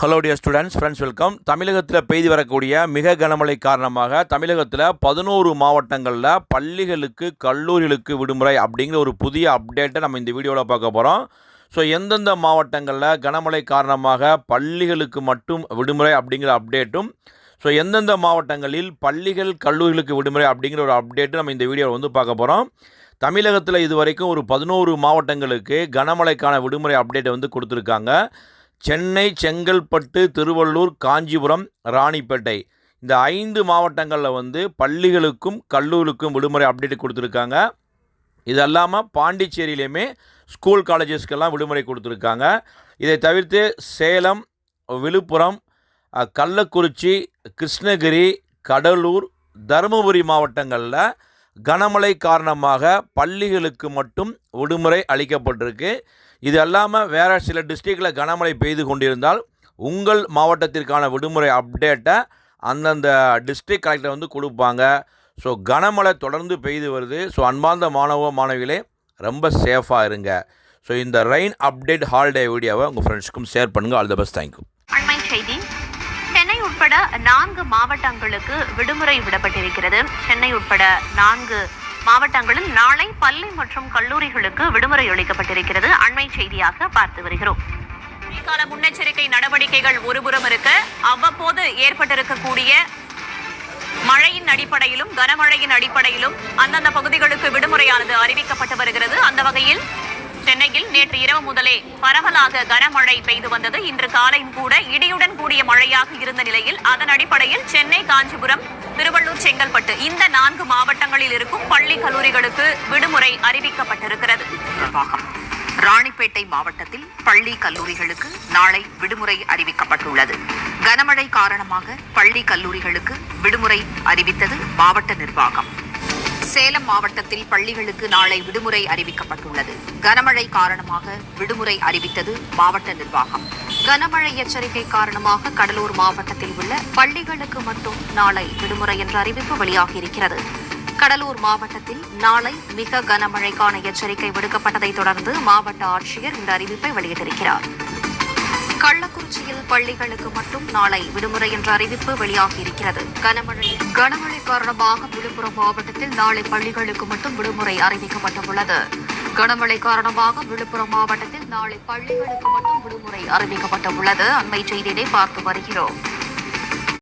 Hello dear students, friends, welcome. தமிழகத்தில் பெய்து வரக்கூடிய மிக கனமழை காரணமாக தமிழகத்தில் 11 மாவட்டங்களில் பள்ளிகளுக்கு கல்லூரிகளுக்கு விடுமுறை அப்படிங்கிற ஒரு புதிய அப்டேட்டை நம்ம இந்த வீடியோவில் பார்க்க போகிறோம். ஸோ எந்தெந்த மாவட்டங்களில் கனமழை காரணமாக பள்ளிகளுக்கு மட்டும் விடுமுறை அப்படிங்கிற அப்டேட்டும், ஸோ எந்தெந்த மாவட்டங்களில் பள்ளிகள் கல்லூரிகளுக்கு விடுமுறை அப்படிங்கிற ஒரு அப்டேட்டும் நம்ம இந்த வீடியோவில் வந்து பார்க்க போகிறோம். தமிழகத்தில் இதுவரைக்கும் ஒரு 11 மாவட்டங்களுக்கு கனமழைக்கான விடுமுறை அப்டேட்டை வந்து கொடுத்துருக்காங்க. சென்னை, செங்கல்பட்டு, திருவள்ளூர், காஞ்சிபுரம், ராணிப்பேட்டை இந்த 5 மாவட்டங்களில் வந்து பள்ளிகளுக்கும் கல்லூரிகளுக்கும் விடுமுறை அப்டேட் கொடுத்துருக்காங்க. இது இல்லாமல் பாண்டிச்சேரியிலையுமே ஸ்கூல் காலேஜஸ்க்கெல்லாம் விடுமுறை கொடுத்துருக்காங்க. இதை தவிர்த்து சேலம், விழுப்புரம், கள்ளக்குறிச்சி, கிருஷ்ணகிரி, கடலூர், தருமபுரி மாவட்டங்களில் கனமழை காரணமாக பள்ளிகளுக்கு மட்டும் விடுமுறை அளிக்கப்பட்டிருக்கு. இது அல்லாமல் வேறு சில டிஸ்ட்ரிக்டில் கனமழை பெய்து கொண்டிருந்தால் உங்கள் மாவட்டத்திற்கான விடுமுறை அப்டேட்டை அந்தந்த டிஸ்ட்ரிக்ட் கலெக்டர் வந்து கொடுப்பாங்க. ஸோ கனமழை தொடர்ந்து பெய்து வருது. ஸோ அன்பார்ந்த மாணவ மாணவிகளே, ரொம்ப சேஃபாக இருங்க. ஸோ இந்த ரெயின் அப்டேட் ஹாலிடே வீடியோவை உங்கள் ஃப்ரெண்ட்ஸ்க்கும் ஷேர் பண்ணுங்கள். All the best. தேங்க்யூ. அண்மை செய்தி: சென்னை உட்பட 4 மாவட்டங்களுக்கு விடுமுறை விடப்பட்டிருக்கிறது. சென்னை உட்பட 4 மாவட்டங்களில் நாளை பள்ளி மற்றும் கல்லூரிகளுக்கு விடுமுறை அளிக்கப்பட்டிருக்கிறது. அண்மை செய்தியாக பார்த்து வருகிறோம். கால முன்னெச்சரிக்கை நடவடிக்கைகள் ஒருபுறம் இருக்க, அவ்வப்போது ஏற்பட்டிருக்கக்கூடிய மழையின் அடிப்படையிலும் கனமழையின் அடிப்படையிலும் அந்தந்த பகுதிகளுக்கு விடுமுறையானது அறிவிக்கப்பட்டு வருகிறது. அந்த வகையில் சென்னையில் நேற்று இரவு முதலே பரவலாக கனமழை பெய்து வந்தது. இன்று காலையும் கூட இடியுடன் கூடிய மழையாக இருந்த நிலையில் அதன் அடிப்படையில் சென்னை, காஞ்சிபுரம், திருவள்ளூர், செங்கல்பட்டு இந்த 4 மாவட்டங்களில் இருக்கும் பள்ளி கல்லூரிகளுக்கு விடுமுறை அறிவிக்கப்பட்டிருக்கிறது. ராணிப்பேட்டை மாவட்டத்தில் பள்ளி கல்லூரிகளுக்கு நாளை விடுமுறை அறிவிக்கப்பட்டுள்ளது. கனமழை காரணமாக பள்ளி கல்லூரிகளுக்கு விடுமுறை அறிவித்தது மாவட்ட நிர்வாகம். சேலம் மாவட்டத்தில் பள்ளிகளுக்கு நாளை விடுமுறை அறிவிக்கப்பட்டுள்ளது. கனமழை காரணமாக விடுமுறை அறிவித்தது மாவட்ட நிர்வாகம். கனமழை எச்சரிக்கை காரணமாக கடலூர் மாவட்டத்தில் உள்ள பள்ளிகளுக்கு மட்டும் நாளை விடுமுறை என்ற அறிவிப்பு வெளியாகியிருக்கிறது. கடலூர் மாவட்டத்தில் நாளை மிக கனமழைக்கான எச்சரிக்கை விடுக்கப்பட்டதை தொடர்ந்து மாவட்ட ஆட்சியர் இந்த அறிவிப்பை வெளியிட்டிருக்கிறார். கள்ளக்குறிச்சியில் பள்ளிகளுக்கு மட்டும் நாளை விடுமுறை என்ற அறிவிப்பு வெளியாகியிருக்கிறது. கனமழை காரணமாக விழுப்புரம் மாவட்டத்தில் நாளை பள்ளிகளுக்கு மட்டும் விடுமுறை அறிவிக்கப்பட்டுள்ளது. கனமழை காரணமாக விழுப்புரம் மாவட்டத்தில் நாளை பள்ளிகளுக்கு மட்டும் விடுமுறை அறிவிக்கப்பட்டுள்ளது. அண்மை செய்தியை பார்த்து வருகிறோம்.